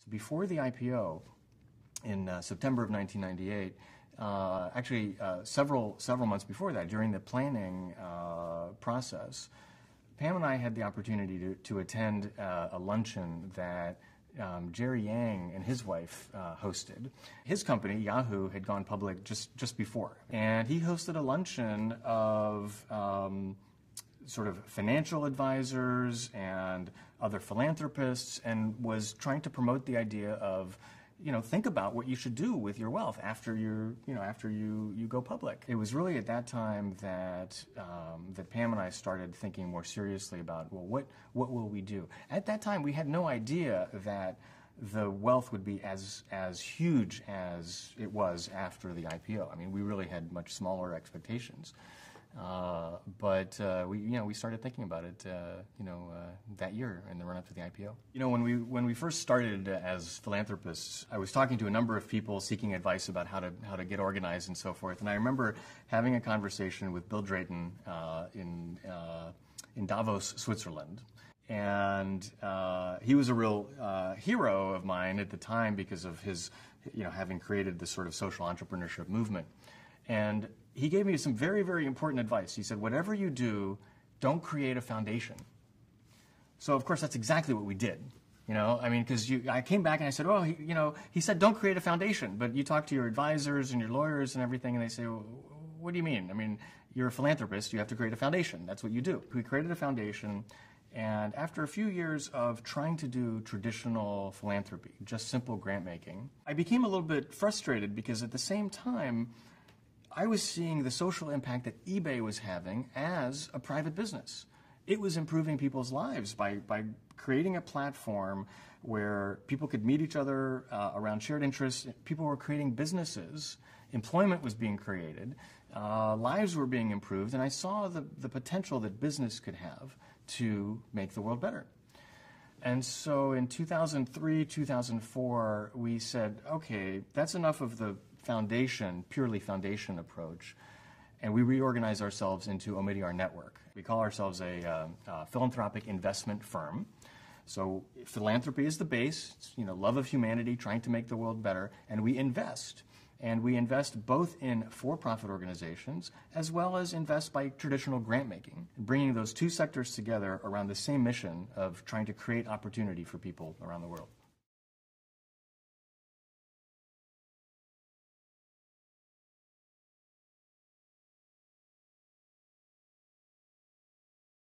So before the IPO, in September of 1998, actually several months before that, during the planning process, Pam and I had the opportunity to attend a luncheon that Jerry Yang and his wife hosted. His company, Yahoo, had gone public just before. And he hosted a luncheon of sort of financial advisors and other philanthropists, and was trying to promote the idea of, think about what you should do with your wealth after you go public. It was really at that time that that Pam and I started thinking more seriously about, well, what will we do? At that time, we had no idea that the wealth would be as huge as it was after the IPO. I mean, we really had much smaller expectations. But we started thinking about it, that year in the run-up to the IPO. When we first started as philanthropists, I was talking to a number of people seeking advice about how to get organized and so forth. And I remember having a conversation with Bill Drayton in Davos, Switzerland. And he was a real hero of mine at the time because of his, having created this sort of social entrepreneurship movement. And he gave me some very, very important advice. He said, whatever you do, don't create a foundation. So, of course, that's exactly what we did. Because I came back and I said, oh, he said, don't create a foundation. But you talk to your advisors and your lawyers and everything, and they say, well, what do you mean? I mean, you're a philanthropist. You have to create a foundation. That's what you do. We created a foundation. And after a few years of trying to do traditional philanthropy, just simple grant making, I became a little bit frustrated because at the same time, I was seeing the social impact that eBay was having as a private business. It was improving people's lives by creating a platform where people could meet each other around shared interests. People were creating businesses. Employment was being created. Lives were being improved. And I saw the potential that business could have to make the world better. And so in 2003, 2004, we said, okay, that's enough of the purely foundation approach, and we reorganize ourselves into Omidyar Network. We call ourselves a philanthropic investment firm. So philanthropy is the base, it's, love of humanity, trying to make the world better, and we invest. And we invest both in for-profit organizations as well as invest by traditional grant making, bringing those two sectors together around the same mission of trying to create opportunity for people around the world.